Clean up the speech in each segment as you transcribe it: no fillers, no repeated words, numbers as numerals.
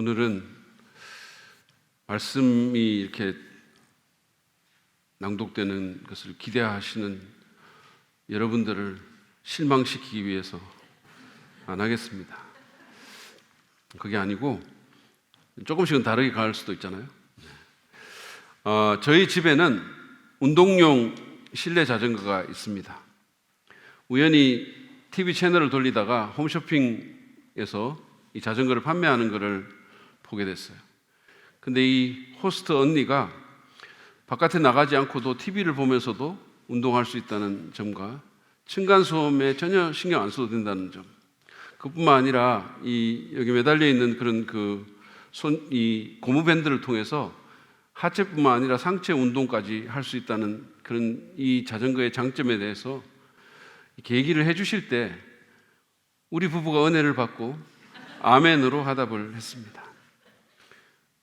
오늘은 말씀이 이렇게 낭독되는 것을 기대하시는 여러분들을 실망시키기 위해서 안 하겠습니다. 그게 아니고 조금씩은 다르게 갈 수도 있잖아요. 저희 집에는 운동용 실내 자전거가 있습니다. 우연히 TV 채널을 돌리다가 홈쇼핑에서 이 자전거를 판매하는 것을 보게 됐어요. 근데 이 호스트 언니가 바깥에 나가지 않고도 TV를 보면서도 운동할 수 있다는 점과 층간소음에 전혀 신경 안 써도 된다는 점, 그뿐만 아니라 여기 매달려 있는 그런 이 고무밴드를 통해서 하체뿐만 아니라 상체 운동까지 할 수 있다는 그런 이 자전거의 장점에 대해서 이렇게 얘기를 해주실 때 우리 부부가 은혜를 받고 아멘으로 화답을 했습니다.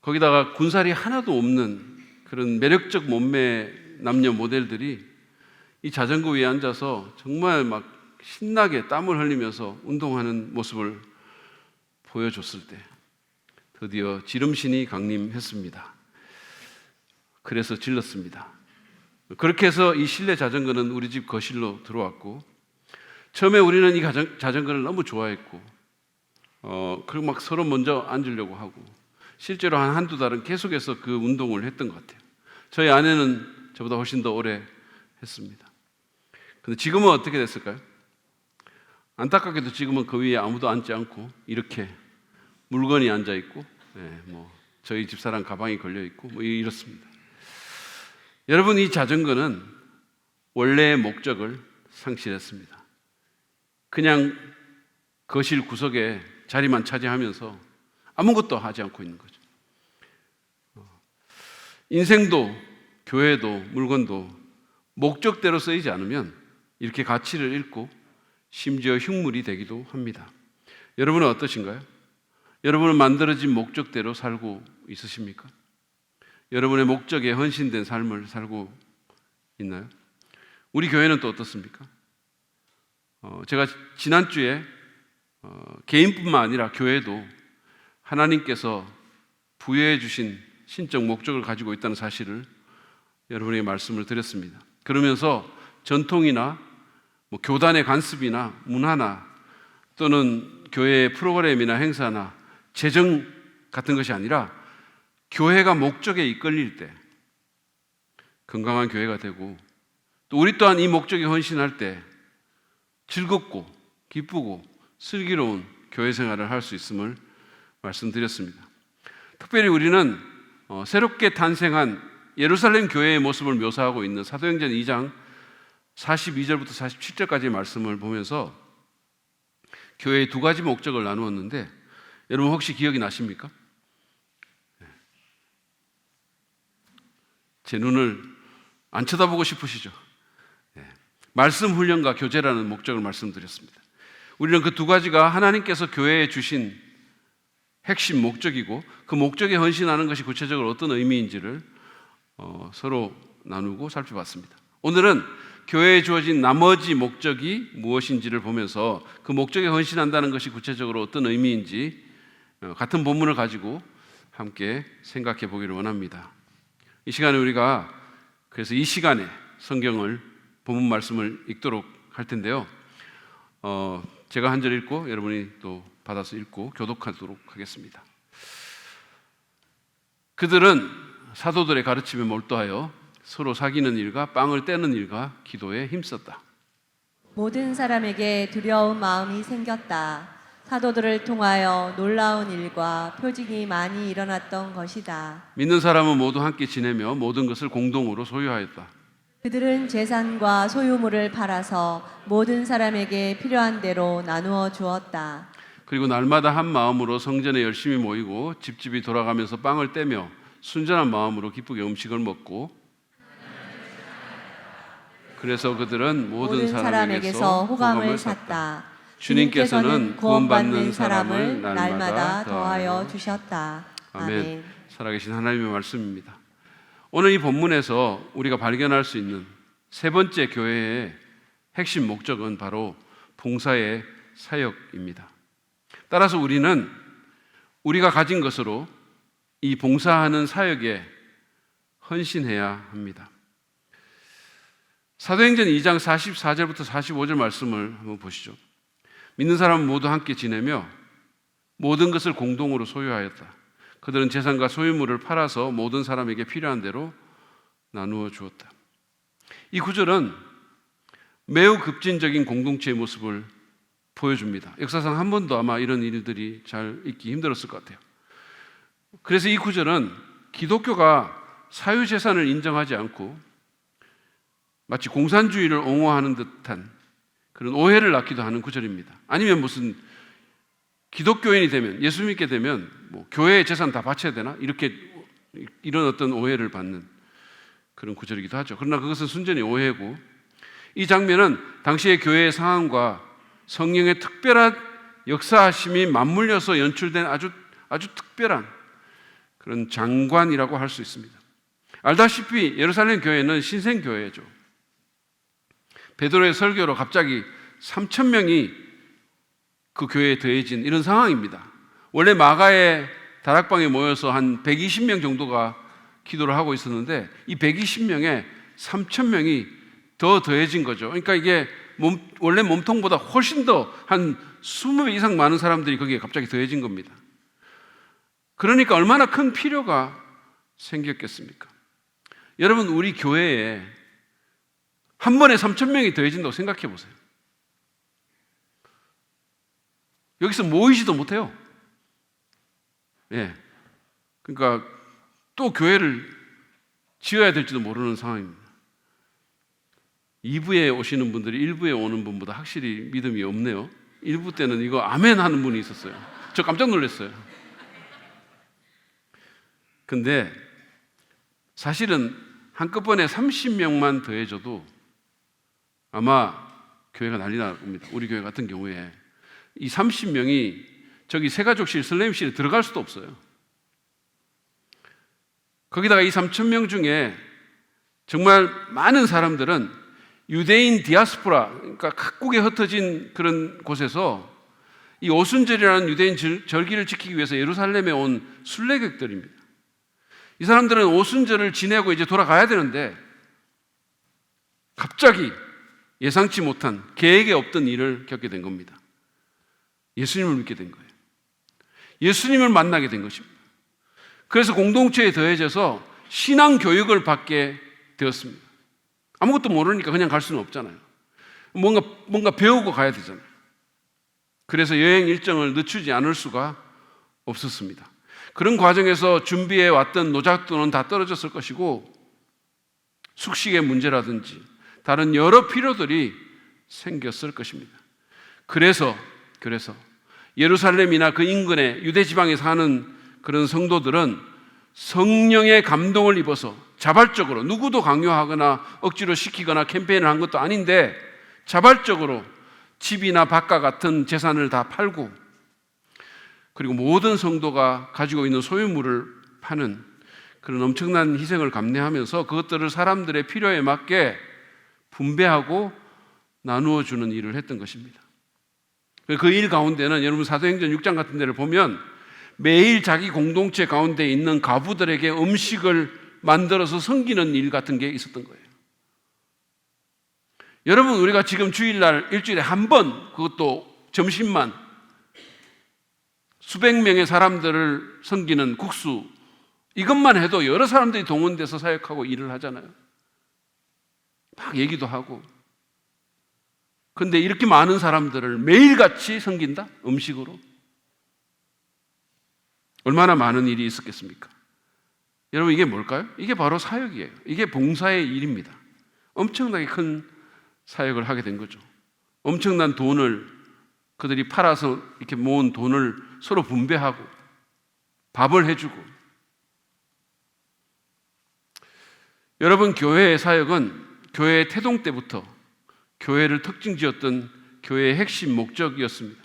거기다가 군살이 하나도 없는 그런 매력적 몸매 남녀 모델들이 이 자전거 위에 앉아서 정말 막 신나게 땀을 흘리면서 운동하는 모습을 보여줬을 때 드디어 지름신이 강림했습니다. 그래서 질렀습니다. 그렇게 해서 이 실내 자전거는 우리 집 거실로 들어왔고, 처음에 우리는 이 자전거를 너무 좋아했고 그리고 막 서로 먼저 앉으려고 하고 실제로 한두 달은 계속해서 그 운동을 했던 것 같아요. 저희 아내는 저보다 훨씬 더 오래 했습니다. 근데 지금은 어떻게 됐을까요? 안타깝게도 지금은 그 위에 아무도 앉지 않고 이렇게 물건이 앉아 있고, 저희 집사람 가방이 걸려 있고 이렇습니다. 여러분, 이 자전거는 원래의 목적을 상실했습니다. 그냥 거실 구석에 자리만 차지하면서 아무것도 하지 않고 있는 거죠. 인생도 교회도 물건도 목적대로 쓰이지 않으면 이렇게 가치를 잃고 심지어 흉물이 되기도 합니다. 여러분은 어떠신가요? 여러분은 만들어진 목적대로 살고 있으십니까? 여러분의 목적에 헌신된 삶을 살고 있나요? 우리 교회는 또 어떻습니까? 제가 지난주에 개인뿐만 아니라 교회도 하나님께서 부여해 주신 신적 목적을 가지고 있다는 사실을 여러분에게 말씀을 드렸습니다. 그러면서 전통이나 교단의 간습이나 문화나 또는 교회의 프로그램이나 행사나 재정 같은 것이 아니라 교회가 목적에 이끌릴 때 건강한 교회가 되고, 또 우리 또한 이 목적에 헌신할 때 즐겁고 기쁘고 슬기로운 교회 생활을 할 수 있음을 말씀드렸습니다. 특별히 우리는 새롭게 탄생한 예루살렘 교회의 모습을 묘사하고 있는 사도행전 2장 42절부터 47절까지의 말씀을 보면서 교회의 두 가지 목적을 나누었는데, 여러분 혹시 기억이 나십니까? 제 눈을 안 쳐다보고 싶으시죠? 말씀 훈련과 교제라는 목적을 말씀드렸습니다. 우리는 그 두 가지가 하나님께서 교회에 주신 핵심 목적이고, 그 목적에 헌신하는 것이 구체적으로 어떤 의미인지를 서로 나누고 살펴봤습니다. 오늘은 교회에 주어진 나머지 목적이 무엇인지를 보면서 그 목적에 헌신한다는 것이 구체적으로 어떤 의미인지 같은 본문을 가지고 함께 생각해 보기를 원합니다. 이 시간에 우리가 그래서 이 시간에 성경을 본문 말씀을 읽도록 할 텐데요. 제가 한 절 읽고 여러분이 또 받아서 읽고 교독하도록 하겠습니다. 그들은 사도들의 가르침에 몰두하여 서로 사귀는 일과 빵을 떼는 일과 기도에 힘썼다. 모든 사람에게 두려운 마음이 생겼다. 사도들을 통하여 놀라운 일과 표징이 많이 일어났던 것이다. 믿는 사람은 모두 함께 지내며 모든 것을 공동으로 소유하였다. 그들은 재산과 소유물을 팔아서 모든 사람에게 필요한 대로 나누어 주었다. 그리고 날마다 한 마음으로 성전에 열심히 모이고 집집이 돌아가면서 빵을 떼며 순전한 마음으로 기쁘게 음식을 먹고, 그래서 그들은 모든 사람에게서 호감을 샀다. 주님께서는 구원받는 사람을 날마다 더하여 주셨다. 아멘. 살아계신 하나님의 말씀입니다. 오늘 이 본문에서 우리가 발견할 수 있는 세 번째 교회의 핵심 목적은 바로 봉사의 사역입니다. 따라서 우리는 우리가 가진 것으로 이 봉사하는 사역에 헌신해야 합니다. 사도행전 2장 44절부터 45절 말씀을 한번 보시죠. 믿는 사람은 모두 함께 지내며 모든 것을 공동으로 소유하였다. 그들은 재산과 소유물을 팔아서 모든 사람에게 필요한 대로 나누어 주었다. 이 구절은 매우 급진적인 공동체의 모습을 보여줍니다. 역사상 한 번도 아마 이런 일들이 잘 있기 힘들었을 것 같아요. 그래서 이 구절은 기독교가 사유재산을 인정하지 않고 마치 공산주의를 옹호하는 듯한 그런 오해를 낳기도 하는 구절입니다. 아니면 무슨 기독교인이 되면, 예수 믿게 되면 뭐 교회의 재산 다 바쳐야 되나? 이런 어떤 오해를 받는 그런 구절이기도 하죠. 그러나 그것은 순전히 오해고, 이 장면은 당시의 교회의 상황과 성령의 특별한 역사하심이 맞물려서 연출된 아주 특별한 그런 장관이라고 할 수 있습니다. 알다시피 예루살렘 교회는 신생교회죠. 베드로의 설교로 갑자기 3,000명이 그 교회에 더해진 이런 상황입니다. 원래 마가의 다락방에 모여서 한 120명 정도가 기도를 하고 있었는데 이 120명에 3,000명이 더 더해진 거죠. 그러니까 이게 원래 몸통보다 훨씬 더 한 20배 이상 많은 사람들이 거기에 갑자기 더해진 겁니다. 그러니까 얼마나 큰 필요가 생겼겠습니까? 여러분, 우리 교회에 한 번에 3,000명이 더해진다고 생각해 보세요. 여기서 모이지도 못해요. 예. 그러니까 또 교회를 지어야 될지도 모르는 상황입니다. 2부에 오시는 분들이 1부에 오는 분보다 확실히 믿음이 없네요. 1부 때는 이거 아멘 하는 분이 있었어요. 저 깜짝 놀랐어요. 근데 사실은 한꺼번에 30명만 더해져도 아마 교회가 난리 날 겁니다. 우리 교회 같은 경우에 이 30명이 저기 새가족실, 슬레임실에 들어갈 수도 없어요. 거기다가 이 3,000명 중에 정말 많은 사람들은 유대인 디아스포라, 그러니까 각국에 흩어진 그런 곳에서 이 오순절이라는 유대인 절기를 지키기 위해서 예루살렘에 온 순례객들입니다. 이 사람들은 오순절을 지내고 이제 돌아가야 되는데 갑자기 예상치 못한 계획에 없던 일을 겪게 된 겁니다. 예수님을 믿게 된 거예요. 예수님을 만나게 된 것입니다. 그래서 공동체에 더해져서 신앙 교육을 받게 되었습니다. 아무것도 모르니까 그냥 갈 수는 없잖아요. 뭔가 배우고 가야 되잖아요. 그래서 여행 일정을 늦추지 않을 수가 없었습니다. 그런 과정에서 준비해 왔던 노작돈은 다 떨어졌을 것이고 숙식의 문제라든지 다른 여러 필요들이 생겼을 것입니다. 그래서 예루살렘이나 그 인근의 유대 지방에 사는 그런 성도들은 성령의 감동을 입어서 자발적으로, 누구도 강요하거나 억지로 시키거나 캠페인을 한 것도 아닌데 자발적으로 집이나 밭과 같은 재산을 다 팔고, 그리고 모든 성도가 가지고 있는 소유물을 파는 그런 엄청난 희생을 감내하면서 그것들을 사람들의 필요에 맞게 분배하고 나누어 주는 일을 했던 것입니다. 그 일 가운데는 여러분 사도행전 6장 같은 데를 보면 매일 자기 공동체 가운데 있는 가부들에게 음식을 만들어서 섬기는 일 같은 게 있었던 거예요. 여러분, 우리가 지금 주일날 일주일에 한 번, 그것도 점심만 수백 명의 사람들을 섬기는 국수, 이것만 해도 여러 사람들이 동원돼서 사역하고 일을 하잖아요. 막 얘기도 하고. 근데 이렇게 많은 사람들을 매일같이 섬긴다? 음식으로? 얼마나 많은 일이 있었겠습니까? 여러분, 이게 뭘까요? 이게 바로 사역이에요. 이게 봉사의 일입니다. 엄청나게 큰 사역을 하게 된 거죠. 엄청난 돈을 그들이 팔아서 이렇게 모은 돈을 서로 분배하고 밥을 해주고. 여러분, 교회의 사역은 교회의 태동 때부터 교회를 특징지었던 교회의 핵심 목적이었습니다.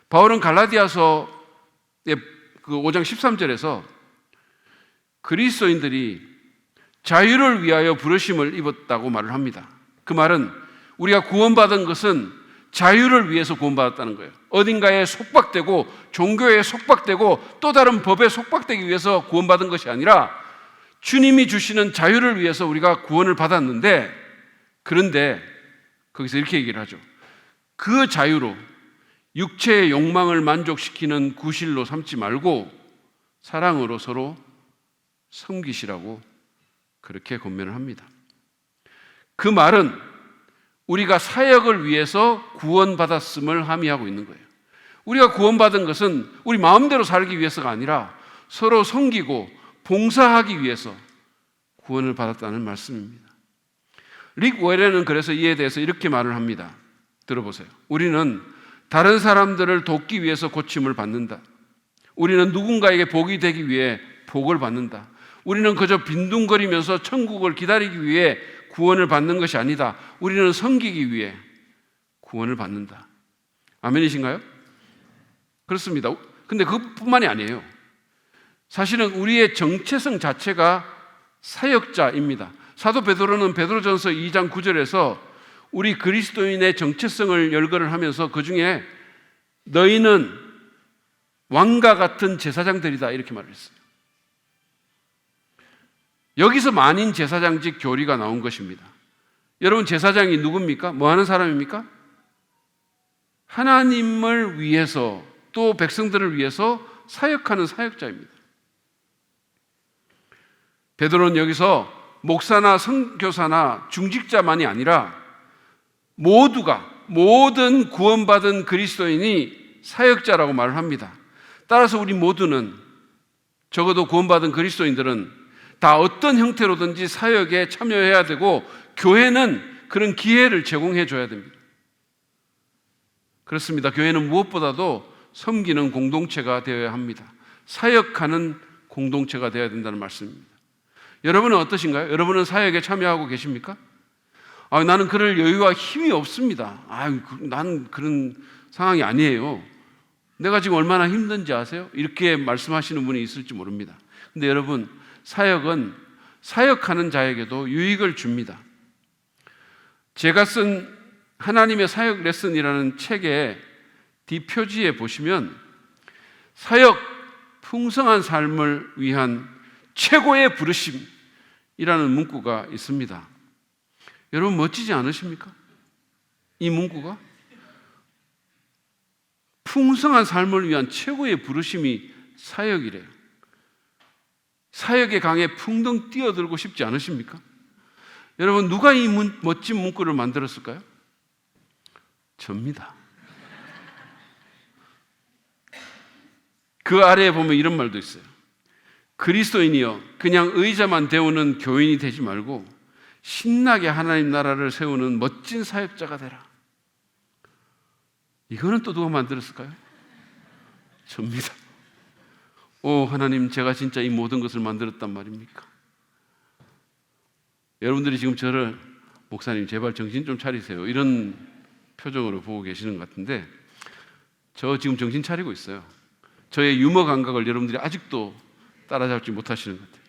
바울은 갈라디아서의 그 5장 13절에서 그리스도인들이 자유를 위하여 부르심을 입었다고 말을 합니다. 그 말은 우리가 구원받은 것은 자유를 위해서 구원받았다는 거예요. 어딘가에 속박되고 종교에 속박되고 또 다른 법에 속박되기 위해서 구원받은 것이 아니라 주님이 주시는 자유를 위해서 우리가 구원을 받았는데, 그런데 거기서 이렇게 얘기를 하죠. 그 자유로 육체의 욕망을 만족시키는 구실로 삼지 말고 사랑으로 서로 섬기시라고 그렇게 권면을 합니다. 그 말은 우리가 사역을 위해서 구원받았음을 함의하고 있는 거예요. 우리가 구원받은 것은 우리 마음대로 살기 위해서가 아니라 서로 섬기고 봉사하기 위해서 구원을 받았다는 말씀입니다. 릭 웰레는 그래서 이에 대해서 이렇게 말을 합니다. 들어보세요. 우리는 다른 사람들을 돕기 위해서 고침을 받는다. 우리는 누군가에게 복이 되기 위해 복을 받는다. 우리는 그저 빈둥거리면서 천국을 기다리기 위해 구원을 받는 것이 아니다. 우리는 섬기기 위해 구원을 받는다. 아멘이신가요? 그렇습니다. 근데 그뿐만이 아니에요. 사실은 우리의 정체성 자체가 사역자입니다. 사도 베드로는 베드로전서 2장 9절에서 우리 그리스도인의 정체성을 열거를 하면서 그 중에 너희는 왕과 같은 제사장들이다 이렇게 말을 했어요. 여기서 만인 제사장직 교리가 나온 것입니다. 여러분, 제사장이 누굽니까? 뭐 하는 사람입니까? 하나님을 위해서 또 백성들을 위해서 사역하는 사역자입니다. 베드로는 여기서 목사나 선교사나 중직자만이 아니라 모든 구원받은 그리스도인이 사역자라고 말을 합니다. 따라서 우리 모두는, 적어도 구원받은 그리스도인들은 다 어떤 형태로든지 사역에 참여해야 되고 교회는 그런 기회를 제공해 줘야 됩니다. 그렇습니다. 교회는 무엇보다도 섬기는 공동체가 되어야 합니다. 사역하는 공동체가 되어야 된다는 말씀입니다. 여러분은 어떠신가요? 여러분은 사역에 참여하고 계십니까? 나는 그럴 여유와 힘이 없습니다. 나는 그런 상황이 아니에요. 내가 지금 얼마나 힘든지 아세요? 이렇게 말씀하시는 분이 있을지 모릅니다. 근데 여러분, 사역은 사역하는 자에게도 유익을 줍니다. 제가 쓴 하나님의 사역 레슨이라는 책의 뒷표지에 보시면 사역, 풍성한 삶을 위한 최고의 부르심이라는 문구가 있습니다. 여러분, 멋지지 않으십니까? 이 문구가? 풍성한 삶을 위한 최고의 부르심이 사역이래요. 사역의 강에 풍덩 뛰어들고 싶지 않으십니까? 여러분, 누가 이 멋진 문구를 만들었을까요? 접니다. 그 아래에 보면 이런 말도 있어요. 그리스도인이여, 그냥 의자만 데우는 교인이 되지 말고 신나게 하나님 나라를 세우는 멋진 사역자가 되라. 이거는 또 누가 만들었을까요? 접니다. 오 하나님, 제가 진짜 이 모든 것을 만들었단 말입니까? 여러분들이 지금 저를 목사님 제발 정신 좀 차리세요 이런 표정으로 보고 계시는 것 같은데, 저 지금 정신 차리고 있어요. 저의 유머 감각을 여러분들이 아직도 따라잡지 못하시는 것 같아요.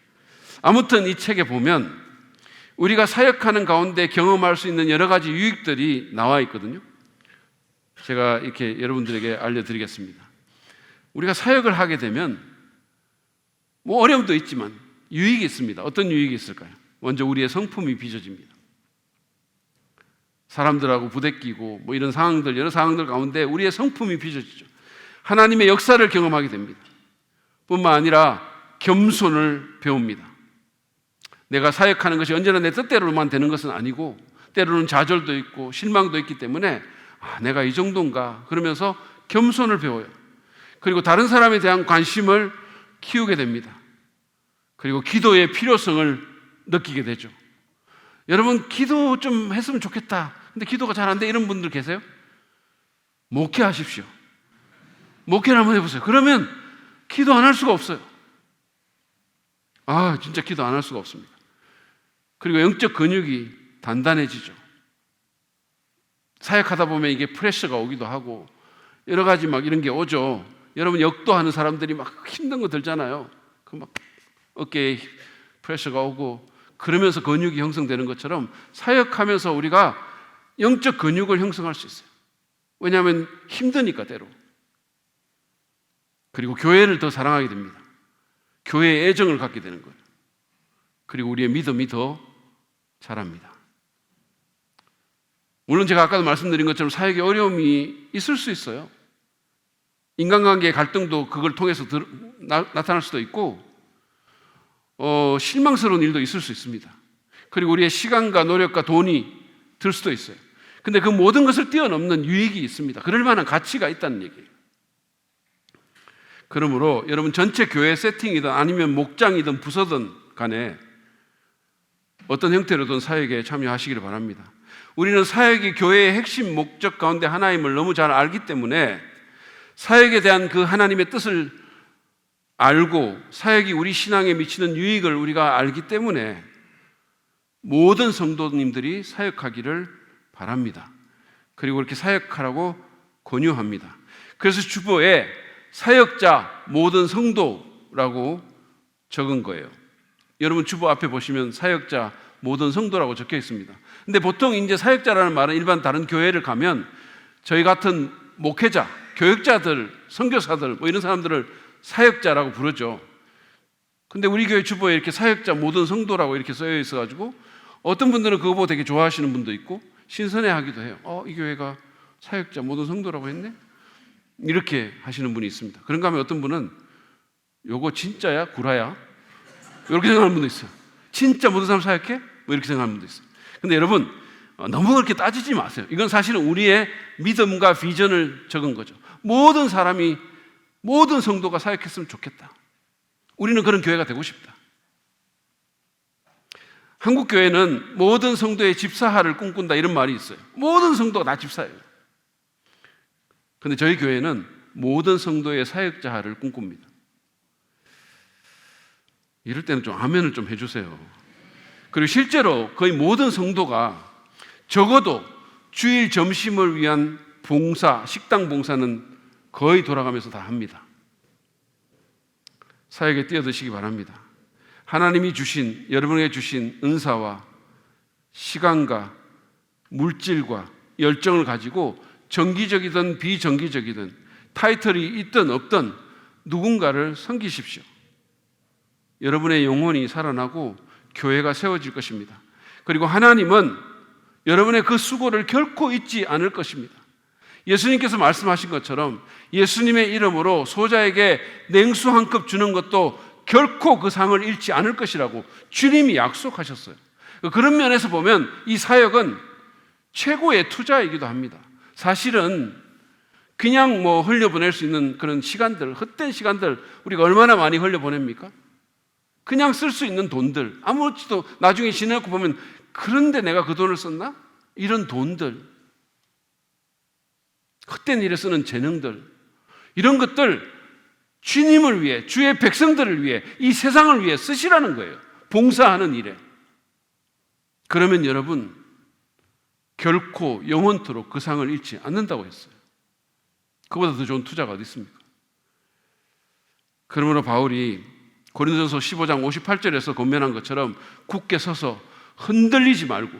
아무튼 이 책에 보면 우리가 사역하는 가운데 경험할 수 있는 여러 가지 유익들이 나와 있거든요. 제가 이렇게 여러분들에게 알려드리겠습니다. 우리가 사역을 하게 되면 어려움도 있지만 유익이 있습니다. 어떤 유익이 있을까요? 먼저 우리의 성품이 빚어집니다. 사람들하고 부대끼고 이런 상황들, 여러 상황들 가운데 우리의 성품이 빚어지죠. 하나님의 역사를 경험하게 됩니다. 뿐만 아니라 겸손을 배웁니다. 내가 사역하는 것이 언제나 내 뜻대로만 되는 것은 아니고 때로는 좌절도 있고 실망도 있기 때문에 내가 이 정도인가 그러면서 겸손을 배워요. 그리고 다른 사람에 대한 관심을 키우게 됩니다. 그리고 기도의 필요성을 느끼게 되죠. 여러분, 기도 좀 했으면 좋겠다, 근데 기도가 잘 안 돼, 이런 분들 계세요? 목회하십시오. 목회를 한번 해보세요. 그러면 기도 안 할 수가 없어요. 진짜 기도 안 할 수가 없습니다. 그리고 영적 근육이 단단해지죠. 사역하다 보면 이게 프레셔가 오기도 하고 여러 가지 이런 게 오죠. 여러분, 역도하는 사람들이 힘든 거 들잖아요. 어깨에 프레셔가 오고 그러면서 근육이 형성되는 것처럼 사역하면서 우리가 영적 근육을 형성할 수 있어요. 왜냐하면 힘드니까 때로. 그리고 교회를 더 사랑하게 됩니다. 교회에 애정을 갖게 되는 거예요. 그리고 우리의 믿음이 더 자랍니다. 물론 제가 아까도 말씀드린 것처럼 사역에 어려움이 있을 수 있어요. 인간관계의 갈등도 그걸 통해서 나타날 수도 있고 실망스러운 일도 있을 수 있습니다. 그리고 우리의 시간과 노력과 돈이 들 수도 있어요. 근데 그 모든 것을 뛰어넘는 유익이 있습니다. 그럴 만한 가치가 있다는 얘기예요. 그러므로 여러분 전체 교회 세팅이든 아니면 목장이든 부서든 간에 어떤 형태로든 사역에 참여하시기를 바랍니다. 우리는 사역이 교회의 핵심 목적 가운데 하나임을 너무 잘 알기 때문에 사역에 대한 그 하나님의 뜻을 알고 사역이 우리 신앙에 미치는 유익을 우리가 알기 때문에 모든 성도님들이 사역하기를 바랍니다. 그리고 그렇게 사역하라고 권유합니다. 그래서 주보에 사역자 모든 성도라고 적은 거예요. 여러분 주보 앞에 보시면 사역자 모든 성도라고 적혀 있습니다. 근데 보통 이제 사역자라는 말은 일반 다른 교회를 가면 저희 같은 목회자, 교육자들, 선교사들 뭐 이런 사람들을 사역자라고 부르죠. 근데 우리 교회 주보에 이렇게 사역자 모든 성도라고 이렇게 써져 있어가지고 어떤 분들은 그거 보고 되게 좋아하시는 분도 있고 신선해하기도 해요. 이 교회가 사역자 모든 성도라고 했네? 이렇게 하시는 분이 있습니다. 그런가 하면 어떤 분은 요거 진짜야? 구라야? 이렇게 생각하는 분도 있어요. 진짜 모든 사람 사역해? 뭐 이렇게 생각하는 분도 있어요. 근데 여러분 너무 그렇게 따지지 마세요. 이건 사실은 우리의 믿음과 비전을 적은 거죠. 모든 사람이 모든 성도가 사역했으면 좋겠다. 우리는 그런 교회가 되고 싶다. 한국 교회는 모든 성도의 집사화를 꿈꾼다 이런 말이 있어요. 모든 성도가 다 집사예요. 그런데 저희 교회는 모든 성도의 사역자화를 꿈꿉니다. 이럴 때는 좀 아멘을 좀 해주세요. 그리고 실제로 거의 모든 성도가 적어도 주일 점심을 위한 봉사, 식당 봉사는 거의 돌아가면서 다 합니다. 사역에 뛰어드시기 바랍니다. 하나님이 주신, 여러분에게 주신 은사와 시간과 물질과 열정을 가지고 정기적이든 비정기적이든 타이틀이 있든 없든 누군가를 섬기십시오. 여러분의 영혼이 살아나고 교회가 세워질 것입니다. 그리고 하나님은 여러분의 그 수고를 결코 잊지 않을 것입니다. 예수님께서 말씀하신 것처럼 예수님의 이름으로 소자에게 냉수 한 컵 주는 것도 결코 그 상을 잃지 않을 것이라고 주님이 약속하셨어요. 그런 면에서 보면 이 사역은 최고의 투자이기도 합니다. 사실은 그냥 뭐 흘려보낼 수 있는 그런 시간들, 헛된 시간들 우리가 얼마나 많이 흘려보냅니까? 그냥 쓸 수 있는 돈들, 아무렇지도 나중에 지내고 보면 그런데 내가 그 돈을 썼나? 이런 돈들, 헛된 일에 쓰는 재능들, 이런 것들 주님을 위해, 주의 백성들을 위해, 이 세상을 위해 쓰시라는 거예요. 봉사하는 일에. 그러면 여러분 결코 영원토록 그 상을 잃지 않는다고 했어요. 그보다 더 좋은 투자가 어디 있습니까? 그러므로 바울이 고린도전서 15장 58절에서 권면한 것처럼 굳게 서서 흔들리지 말고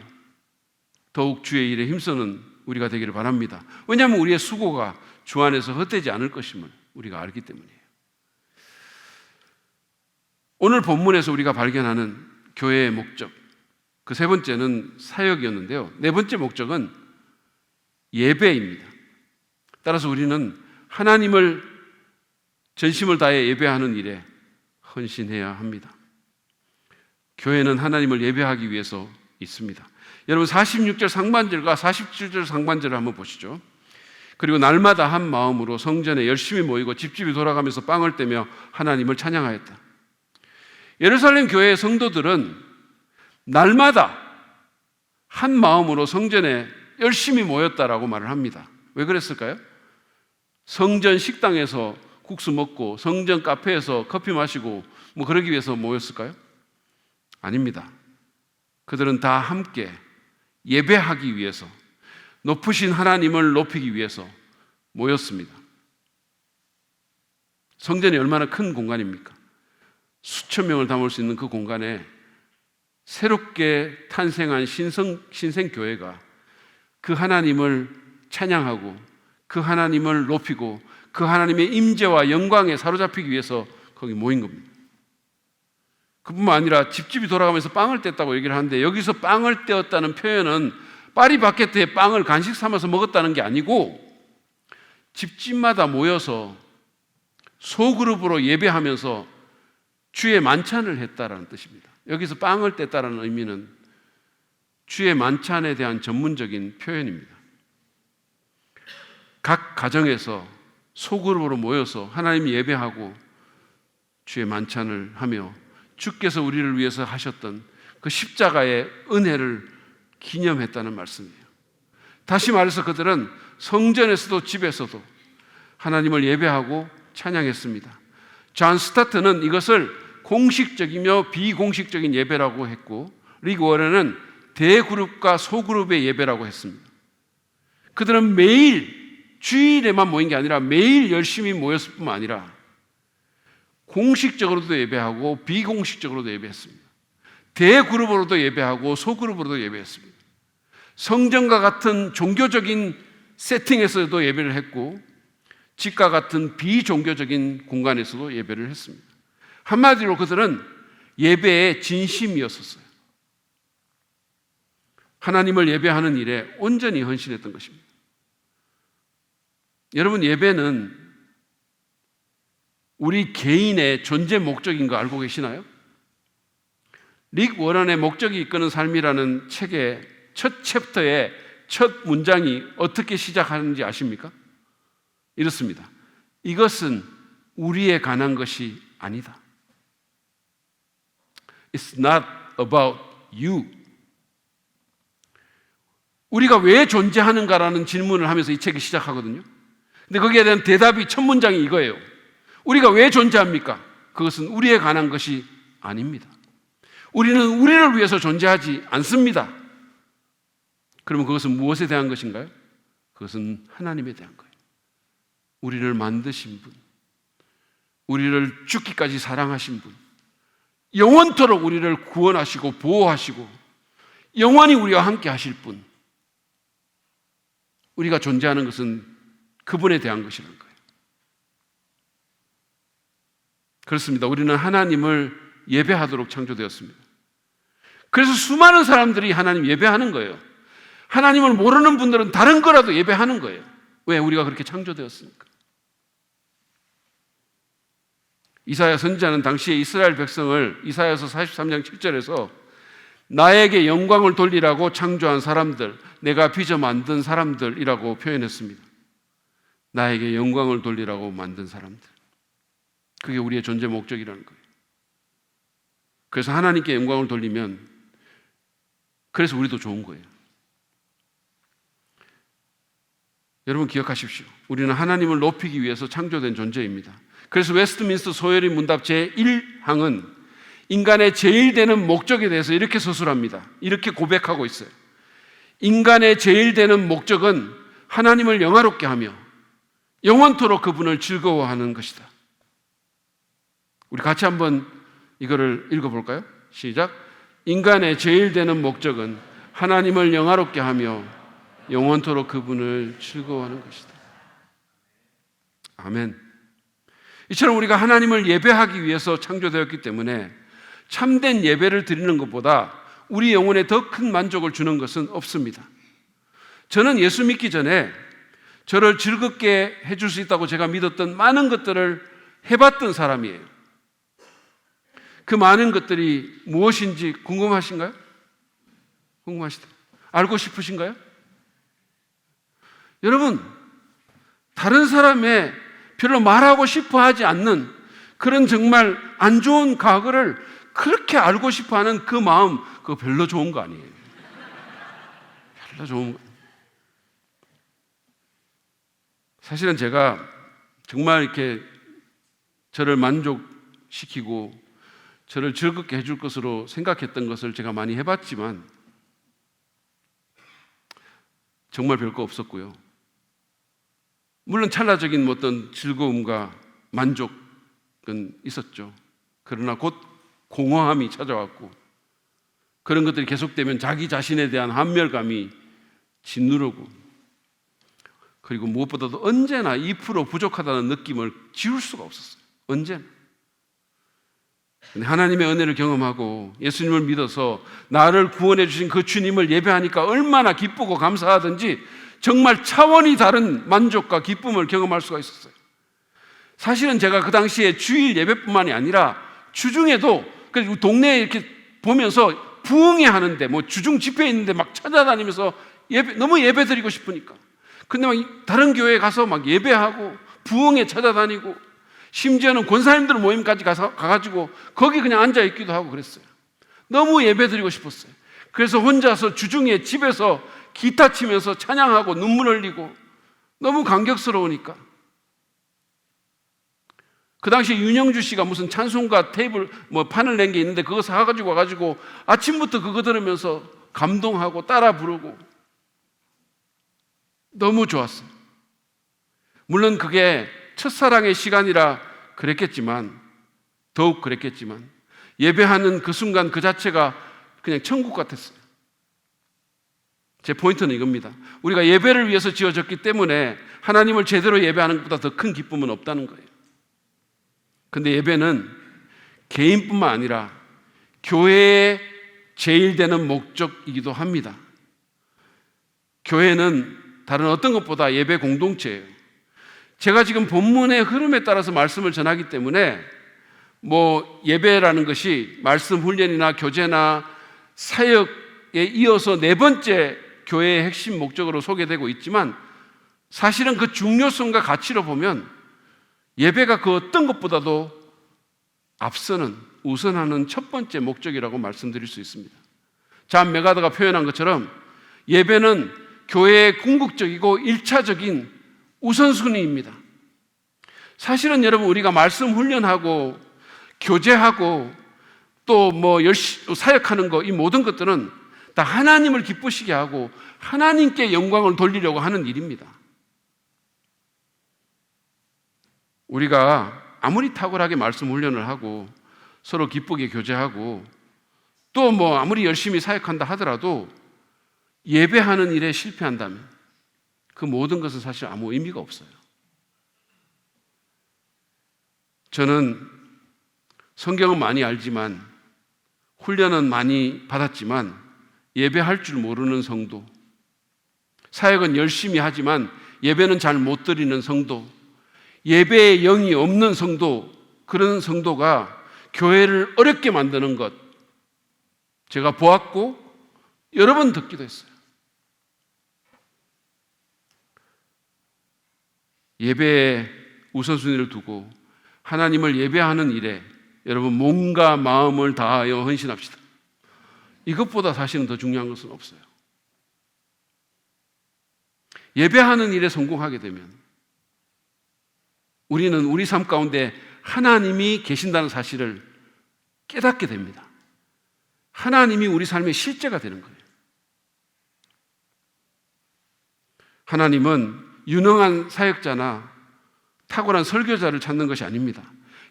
더욱 주의 일에 힘쓰는 우리가 되기를 바랍니다. 왜냐하면 우리의 수고가 주 안에서 헛되지 않을 것임을 우리가 알기 때문이에요. 오늘 본문에서 우리가 발견하는 교회의 목적, 그 세 번째는 사역이었는데요. 네 번째 목적은 예배입니다. 따라서 우리는 하나님을 전심을 다해 예배하는 일에 헌신해야 합니다. 교회는 하나님을 예배하기 위해서 있습니다. 여러분 46절 상반절과 47절 상반절을 한번 보시죠. 그리고 날마다 한 마음으로 성전에 열심히 모이고 집집이 돌아가면서 빵을 떼며 하나님을 찬양하였다. 예루살렘 교회의 성도들은 날마다 한 마음으로 성전에 열심히 모였다라고 말을 합니다. 왜 그랬을까요? 성전 식당에서 국수 먹고 성전 카페에서 커피 마시고 뭐 그러기 위해서 모였을까요? 아닙니다. 그들은 다 함께 예배하기 위해서, 높으신 하나님을 높이기 위해서 모였습니다. 성전이 얼마나 큰 공간입니까? 수천 명을 담을 수 있는 그 공간에 새롭게 탄생한 신생교회가 그 하나님을 찬양하고 그 하나님을 높이고 그 하나님의 임재와 영광에 사로잡히기 위해서 거기 모인 겁니다. 그뿐만 아니라 집집이 돌아가면서 빵을 뗐다고 얘기를 하는데, 여기서 빵을 떼었다는 표현은 파리바게트에 빵을 간식 삼아서 먹었다는 게 아니고 집집마다 모여서 소그룹으로 예배하면서 주의 만찬을 했다라는 뜻입니다. 여기서 빵을 뗐다라는 의미는 주의 만찬에 대한 전문적인 표현입니다. 각 가정에서 소그룹으로 모여서 하나님 예배하고 주의 만찬을 하며 주께서 우리를 위해서 하셨던 그 십자가의 은혜를 기념했다는 말씀이에요. 다시 말해서 그들은 성전에서도 집에서도 하나님을 예배하고 찬양했습니다. 존 스타트는 이것을 공식적이며 비공식적인 예배라고 했고, 릭 워런은 대그룹과 소그룹의 예배라고 했습니다. 그들은 매일 주일에만 모인 게 아니라 매일 열심히 모였을 뿐만 아니라 공식적으로도 예배하고 비공식적으로도 예배했습니다. 대그룹으로도 예배하고 소그룹으로도 예배했습니다. 성전과 같은 종교적인 세팅에서도 예배를 했고 집과 같은 비종교적인 공간에서도 예배를 했습니다. 한마디로 그들은 예배의 진심이었었어요. 하나님을 예배하는 일에 온전히 헌신했던 것입니다. 여러분, 예배는 우리 개인의 존재 목적인 거 알고 계시나요? 릭 워런의 목적이 이끄는 삶이라는 책의 첫 챕터의 첫 문장이 어떻게 시작하는지 아십니까? 이렇습니다. 이것은 우리에 관한 것이 아니다. It's not about you. 우리가 왜 존재하는가라는 질문을 하면서 이 책이 시작하거든요. 근데 거기에 대한 대답이 첫 문장이 이거예요. 우리가 왜 존재합니까? 그것은 우리에 관한 것이 아닙니다. 우리는 우리를 위해서 존재하지 않습니다. 그러면 그것은 무엇에 대한 것인가요? 그것은 하나님에 대한 거예요. 우리를 만드신 분, 우리를 죽기까지 사랑하신 분, 영원토록 우리를 구원하시고 보호하시고 영원히 우리와 함께 하실 분, 우리가 존재하는 것은 그분에 대한 것이라는 거예요. 그렇습니다. 우리는 하나님을 예배하도록 창조되었습니다. 그래서 수많은 사람들이 하나님 예배하는 거예요. 하나님을 모르는 분들은 다른 거라도 예배하는 거예요. 왜? 우리가 그렇게 창조되었으니까. 이사야 선지자는 당시에 이스라엘 백성을 이사야서 43장 7절에서 나에게 영광을 돌리라고 창조한 사람들, 내가 빚어 만든 사람들이라고 표현했습니다. 나에게 영광을 돌리라고 만든 사람들. 그게 우리의 존재 목적이라는 거예요. 그래서 하나님께 영광을 돌리면 그래서 우리도 좋은 거예요. 여러분 기억하십시오. 우리는 하나님을 높이기 위해서 창조된 존재입니다. 그래서 웨스트민스터 소열의 문답 제1항은 인간의 제일 되는 목적에 대해서 이렇게 서술합니다. 이렇게 고백하고 있어요. 인간의 제일 되는 목적은 하나님을 영화롭게 하며 영원토록 그분을 즐거워하는 것이다. 우리 같이 한번 이거를 읽어볼까요? 시작. 인간의 제일 되는 목적은 하나님을 영화롭게 하며 영원토록 그분을 즐거워하는 것이다. 아멘. 이처럼 우리가 하나님을 예배하기 위해서 창조되었기 때문에 참된 예배를 드리는 것보다 우리 영혼에 더 큰 만족을 주는 것은 없습니다. 저는 예수 믿기 전에 저를 즐겁게 해줄 수 있다고 제가 믿었던 많은 것들을 해봤던 사람이에요. 그 많은 것들이 무엇인지 궁금하신가요? 궁금하시다. 알고 싶으신가요? 여러분, 다른 사람의 별로 말하고 싶어 하지 않는 그런 정말 안 좋은 과거를 그렇게 알고 싶어 하는 그 마음, 그거 별로 좋은 거 아니에요. 별로 좋은 거. 사실은 제가 정말 이렇게 저를 만족시키고 저를 즐겁게 해줄 것으로 생각했던 것을 제가 많이 해봤지만 정말 별거 없었고요. 물론 찰나적인 어떤 즐거움과 만족은 있었죠. 그러나 곧 공허함이 찾아왔고 그런 것들이 계속되면 자기 자신에 대한 한멸감이 짓누르고 그리고 무엇보다도 언제나 2% 부족하다는 느낌을 지울 수가 없었어요. 언제나. 근데 하나님의 은혜를 경험하고 예수님을 믿어서 나를 구원해 주신 그 주님을 예배하니까 얼마나 기쁘고 감사하든지 정말 차원이 다른 만족과 기쁨을 경험할 수가 있었어요. 사실은 제가 그 당시에 주일 예배뿐만이 아니라 주중에도 동네에 이렇게 보면서 부흥회 하는데 뭐 주중 집회 있는데 막 찾아다니면서 너무 예배 드리고 싶으니까. 근데 막 다른 교회에 가서 막 예배하고 부흥회 찾아다니고 심지어는 권사님들 모임까지 가가지고 거기 그냥 앉아있기도 하고 그랬어요. 너무 예배 드리고 싶었어요. 그래서 혼자서 주중에 집에서 기타 치면서 찬양하고 눈물 흘리고 너무 감격스러우니까. 그 당시에 윤영주 씨가 무슨 찬송가 테이블 판을 낸 게 있는데 그거 사가지고 와가지고 아침부터 그거 들으면서 감동하고 따라 부르고 너무 좋았어요. 물론 그게 첫사랑의 시간이라 더욱 그랬겠지만 예배하는 그 순간 그 자체가 그냥 천국 같았어요. 제 포인트는 이겁니다. 우리가 예배를 위해서 지어졌기 때문에 하나님을 제대로 예배하는 것보다 더 큰 기쁨은 없다는 거예요. 근데 예배는 개인뿐만 아니라 교회의 제일 되는 목적이기도 합니다. 교회는 다른 어떤 것보다 예배 공동체예요. 제가 지금 본문의 흐름에 따라서 말씀을 전하기 때문에 예배라는 것이 말씀 훈련이나 교제나 사역에 이어서 네 번째 교회의 핵심 목적으로 소개되고 있지만 사실은 그 중요성과 가치로 보면 예배가 그 어떤 것보다도 앞서는 우선하는 첫 번째 목적이라고 말씀드릴 수 있습니다. 잔 메가더가 표현한 것처럼 예배는 교회의 궁극적이고 1차적인 우선순위입니다. 사실은 여러분 우리가 말씀 훈련하고 교제하고 또 사역하는 거 이 모든 것들은 다 하나님을 기쁘시게 하고 하나님께 영광을 돌리려고 하는 일입니다. 우리가 아무리 탁월하게 말씀 훈련을 하고 서로 기쁘게 교제하고 또 아무리 열심히 사역한다 하더라도 예배하는 일에 실패한다면 그 모든 것은 사실 아무 의미가 없어요. 저는 성경은 많이 알지만 훈련은 많이 받았지만 예배할 줄 모르는 성도, 사역은 열심히 하지만 예배는 잘 못 드리는 성도, 예배의 영이 없는 성도, 그런 성도가 교회를 어렵게 만드는 것 제가 보았고 여러 번 듣기도 했어요. 예배에 우선순위를 두고 하나님을 예배하는 일에 여러분 몸과 마음을 다하여 헌신합시다. 이것보다 사실은 더 중요한 것은 없어요. 예배하는 일에 성공하게 되면 우리는 우리 삶 가운데 하나님이 계신다는 사실을 깨닫게 됩니다. 하나님이 우리 삶의 실제가 되는 거예요. 하나님은 유능한 사역자나 탁월한 설교자를 찾는 것이 아닙니다.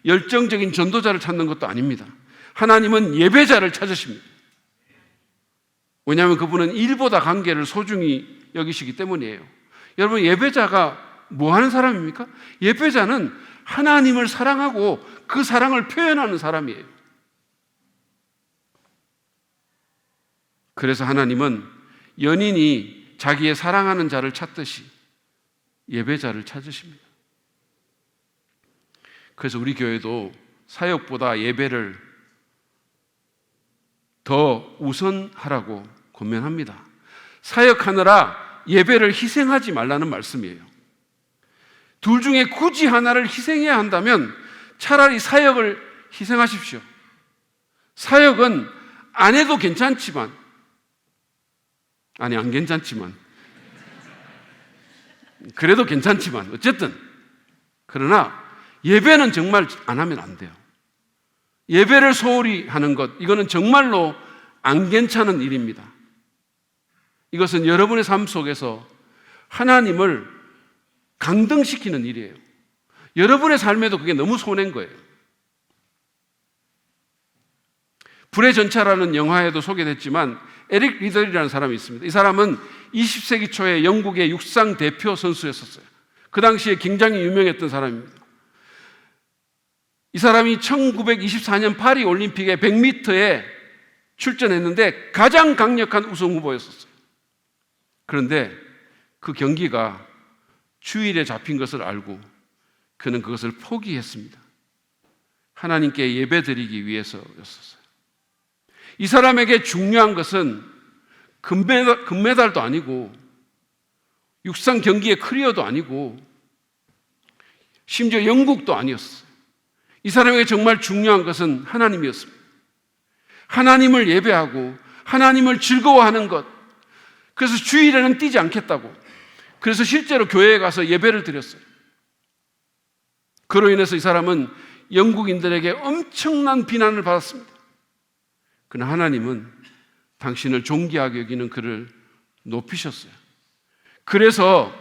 열정적인 전도자를 찾는 것도 아닙니다. 하나님은 예배자를 찾으십니다. 왜냐하면 그분은 일보다 관계를 소중히 여기시기 때문이에요. 여러분, 예배자가 뭐 하는 사람입니까? 예배자는 하나님을 사랑하고 그 사랑을 표현하는 사람이에요. 그래서 하나님은 연인이 자기의 사랑하는 자를 찾듯이 예배자를 찾으십니다. 그래서 우리 교회도 사역보다 예배를 더 우선하라고 권면합니다. 사역하느라 예배를 희생하지 말라는 말씀이에요. 둘 중에 굳이 하나를 희생해야 한다면 차라리 사역을 희생하십시오. 사역은 안 해도 괜찮지만, 안 괜찮지만, 그래도 괜찮지만, 어쨌든, 그러나 예배는 정말 안 하면 안 돼요. 예배를 소홀히 하는 것, 이거는 정말로 안 괜찮은 일입니다. 이것은 여러분의 삶 속에서 하나님을 강등시키는 일이에요. 여러분의 삶에도 그게 너무 손해인 거예요. 불의 전차라는 영화에도 소개됐지만 에릭 리들이라는 사람이 있습니다. 이 사람은 20세기 초에 영국의 육상 대표 선수였었어요. 그 당시에 굉장히 유명했던 사람입니다. 이 사람이 1924년 파리 올림픽에 100m에 출전했는데 가장 강력한 우승 후보였었어요. 그런데 그 경기가 주일에 잡힌 것을 알고 그는 그것을 포기했습니다. 하나님께 예배드리기 위해서였었어요. 이 사람에게 중요한 것은 금메달도 아니고 육상 경기의 커리어도 아니고 심지어 영국도 아니었어요. 이 사람에게 정말 중요한 것은 하나님이었습니다. 하나님을 예배하고 하나님을 즐거워하는 것. 그래서 주일에는 뛰지 않겠다고. 그래서 실제로 교회에 가서 예배를 드렸어요. 그로 인해서 이 사람은 영국인들에게 엄청난 비난을 받았습니다. 그러나 하나님은 당신을 존귀하게 여기는 그를 높이셨어요. 그래서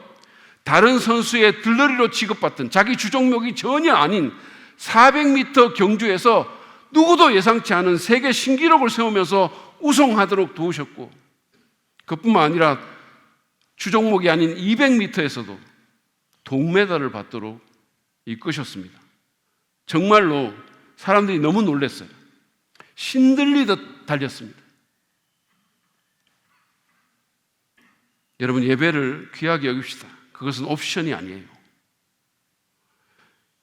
다른 선수의 들러리로 취급받던 자기 주종목이 전혀 아닌 400m 경주에서 누구도 예상치 않은 세계 신기록을 세우면서 우승하도록 도우셨고, 그뿐만 아니라 주종목이 아닌 200m에서도 동메달을 받도록 이끄셨습니다. 정말로 사람들이 너무 놀랐어요. 신들리듯 달렸습니다. 여러분, 예배를 귀하게 여깁시다. 그것은 옵션이 아니에요.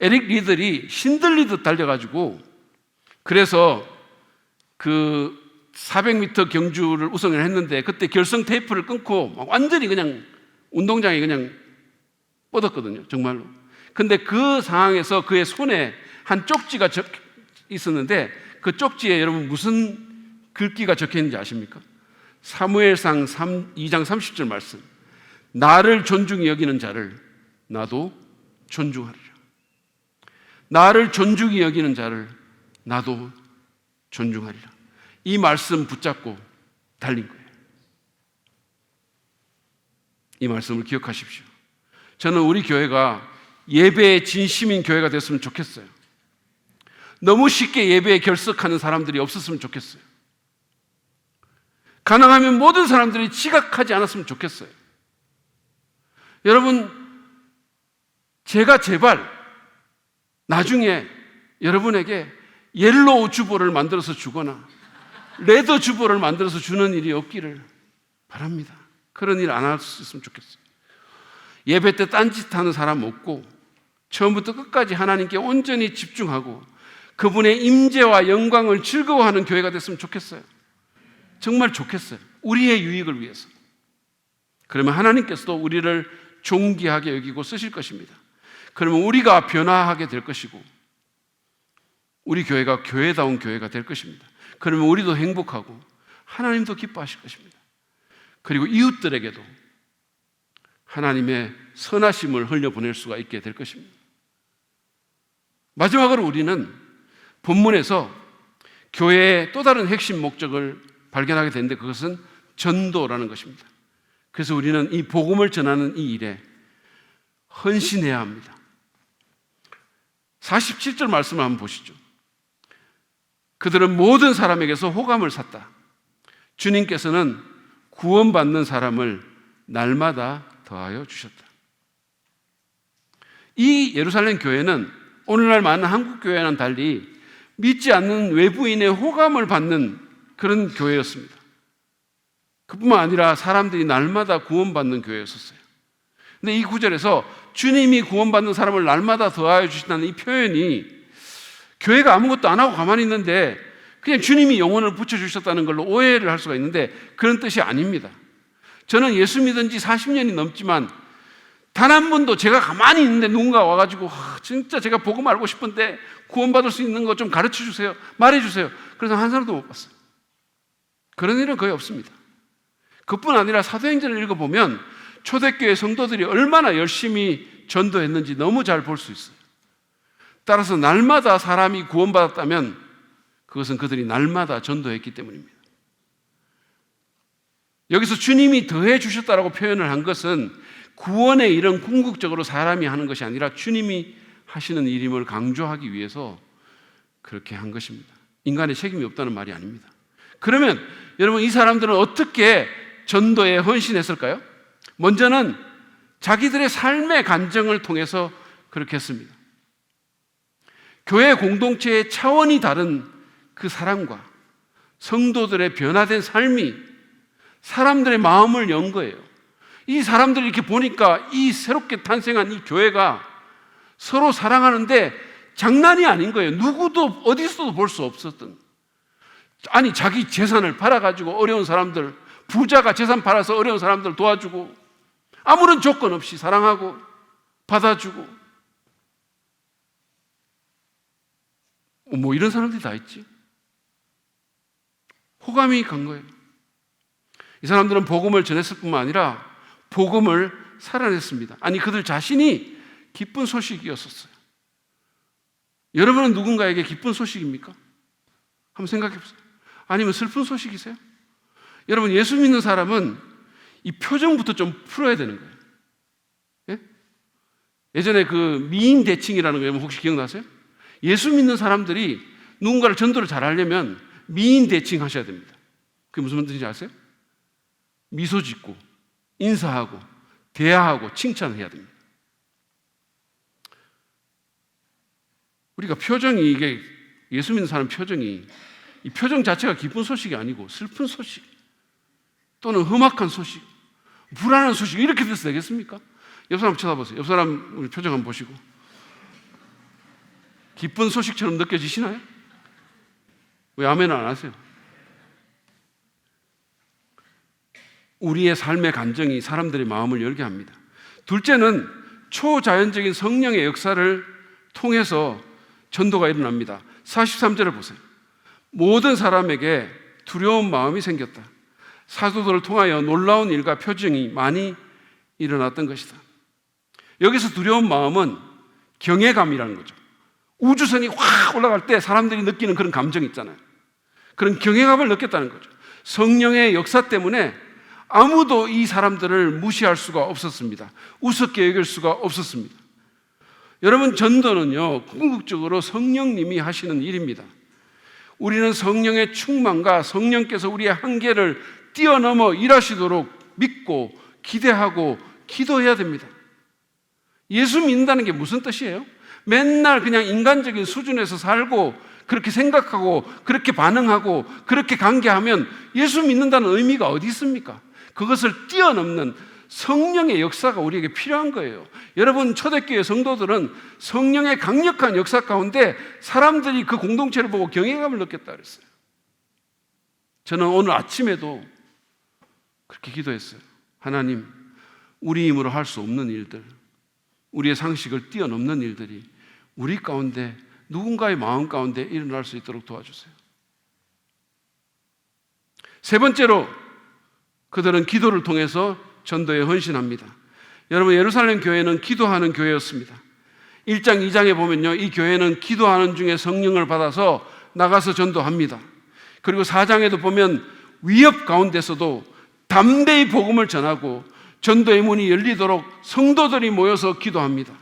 에릭 리들이 신들리듯 달려가지고 그래서 그 400m 경주를 우승을 했는데 그때 결승 테이프를 끊고 완전히 그냥 운동장에 그냥 뻗었거든요. 정말로. 근데 그 상황에서 그의 손에 한 쪽지가 있었는데 그 쪽지에 여러분 무슨 글귀가 적혀 있는지 아십니까? 사무엘상 2장 30절 말씀. 나를 존중히 여기는 자를 나도 존중하리라. 나를 존중히 여기는 자를 나도 존중하리라. 이 말씀 붙잡고 달린 거예요. 이 말씀을 기억하십시오. 저는 우리 교회가 예배에 진심인 교회가 됐으면 좋겠어요. 너무 쉽게 예배에 결석하는 사람들이 없었으면 좋겠어요. 가능하면 모든 사람들이 지각하지 않았으면 좋겠어요. 여러분, 제가 제발 나중에 여러분에게 옐로우 주보를 만들어서 주거나 레드 주보를 만들어서 주는 일이 없기를 바랍니다. 그런 일 안 할 수 있으면 좋겠어요. 예배 때 딴짓하는 사람 없고 처음부터 끝까지 하나님께 온전히 집중하고 그분의 임재와 영광을 즐거워하는 교회가 됐으면 좋겠어요. 정말 좋겠어요. 우리의 유익을 위해서. 그러면 하나님께서도 우리를 존귀하게 여기고 쓰실 것입니다. 그러면 우리가 변화하게 될 것이고 우리 교회가 교회다운 교회가 될 것입니다. 그러면 우리도 행복하고 하나님도 기뻐하실 것입니다. 그리고 이웃들에게도 하나님의 선하심을 흘려보낼 수가 있게 될 것입니다. 마지막으로 우리는 본문에서 교회의 또 다른 핵심 목적을 발견하게 되는데 그것은 전도라는 것입니다. 그래서 우리는 이 복음을 전하는 이 일에 헌신해야 합니다. 47절 말씀을 한번 보시죠. 그들은 모든 사람에게서 호감을 샀다. 주님께서는 구원받는 사람을 날마다 더하여 주셨다. 이 예루살렘 교회는 오늘날 많은 한국 교회와는 달리 믿지 않는 외부인의 호감을 받는 그런 교회였습니다. 그뿐만 아니라 사람들이 날마다 구원받는 교회였었어요. 근데 이 구절에서 주님이 구원받는 사람을 날마다 더하여 주신다는 이 표현이 교회가 아무것도 안 하고 가만히 있는데 그냥 주님이 영혼을 붙여주셨다는 걸로 오해를 할 수가 있는데 그런 뜻이 아닙니다. 저는 예수 믿은 지 40년이 넘지만 단 한 번도 제가 가만히 있는데 누군가 와가지고 진짜 제가 복음 알고 싶은데 구원받을 수 있는 거 좀 가르쳐 주세요. 말해 주세요. 그래서 한 사람도 못 봤어요. 그런 일은 거의 없습니다. 그뿐 아니라 사도행전을 읽어보면 초대교회 성도들이 얼마나 열심히 전도했는지 너무 잘 볼 수 있어요. 따라서 날마다 사람이 구원받았다면 그것은 그들이 날마다 전도했기 때문입니다. 여기서 주님이 더해 주셨다라고 표현을 한 것은 구원의 일은 궁극적으로 사람이 하는 것이 아니라 주님이 하시는 일임을 강조하기 위해서 그렇게 한 것입니다. 인간의 책임이 없다는 말이 아닙니다. 그러면 여러분, 이 사람들은 어떻게 전도에 헌신했을까요? 먼저는 자기들의 삶의 간증을 통해서 그렇게 했습니다. 교회 공동체의 차원이 다른 그 사랑과 성도들의 변화된 삶이 사람들의 마음을 연 거예요. 이 사람들이 이렇게 보니까 이 새롭게 탄생한 이 교회가 서로 사랑하는데 장난이 아닌 거예요. 누구도 어디서도 볼 수 없었던. 아니, 자기 재산을 팔아가지고 어려운 사람들, 부자가 재산 팔아서 어려운 사람들 도와주고, 아무런 조건 없이 사랑하고 받아주고, 뭐 이런 사람들이 다 있지. 호감이 간 거예요. 이 사람들은 복음을 전했을 뿐만 아니라 복음을 살아냈습니다. 아니, 그들 자신이 기쁜 소식이었었어요. 여러분은 누군가에게 기쁜 소식입니까? 한번 생각해 보세요. 아니면 슬픈 소식이세요? 여러분, 예수 믿는 사람은 이 표정부터 좀 풀어야 되는 거예요. 예? 예전에 그 미인 대칭이라는 거 혹시 기억나세요? 예수 믿는 사람들이 누군가를 전도를 잘하려면 미인 대칭 하셔야 됩니다. 그게 무슨 뜻인지 아세요? 미소 짓고 인사하고 대화하고 칭찬해야 됩니다. 우리가 표정이, 이게 예수 믿는 사람 표정이, 이 표정 자체가 기쁜 소식이 아니고 슬픈 소식 또는 험악한 소식, 불안한 소식, 이렇게 돼서 되겠습니까? 옆 사람 쳐다보세요. 옆 사람 우리 표정 한번 보시고, 기쁜 소식처럼 느껴지시나요? 왜 아멘 안 하세요? 우리의 삶의 간증이 사람들의 마음을 열게 합니다. 둘째는 초자연적인 성령의 역사를 통해서 전도가 일어납니다. 43절을 보세요. 모든 사람에게 두려운 마음이 생겼다. 사도들을 통하여 놀라운 일과 표징이 많이 일어났던 것이다. 여기서 두려운 마음은 경외감이라는 거죠. 우주선이 확 올라갈 때 사람들이 느끼는 그런 감정이 있잖아요. 그런 경외감을 느꼈다는 거죠. 성령의 역사 때문에 아무도 이 사람들을 무시할 수가 없었습니다. 우습게 여길 수가 없었습니다. 여러분, 전도는요, 궁극적으로 성령님이 하시는 일입니다. 우리는 성령의 충만과 성령께서 우리의 한계를 뛰어넘어 일하시도록 믿고 기대하고 기도해야 됩니다. 예수 믿는다는 게 무슨 뜻이에요? 맨날 그냥 인간적인 수준에서 살고 그렇게 생각하고 그렇게 반응하고 그렇게 관계하면 예수 믿는다는 의미가 어디 있습니까? 그것을 뛰어넘는 성령의 역사가 우리에게 필요한 거예요. 여러분, 초대교회 성도들은 성령의 강력한 역사 가운데 사람들이 그 공동체를 보고 경외감을 느꼈다 그랬어요. 저는 오늘 아침에도 그렇게 기도했어요. 하나님, 우리 힘으로 할 수 없는 일들, 우리의 상식을 뛰어넘는 일들이 우리 가운데, 누군가의 마음 가운데 일어날 수 있도록 도와주세요. 세 번째로, 그들은 기도를 통해서 전도에 헌신합니다. 여러분, 예루살렘 교회는 기도하는 교회였습니다. 1장, 2장에 보면요, 이 교회는 기도하는 중에 성령을 받아서 나가서 전도합니다. 그리고 4장에도 보면 위협 가운데서도 담대히 복음을 전하고 전도의 문이 열리도록 성도들이 모여서 기도합니다.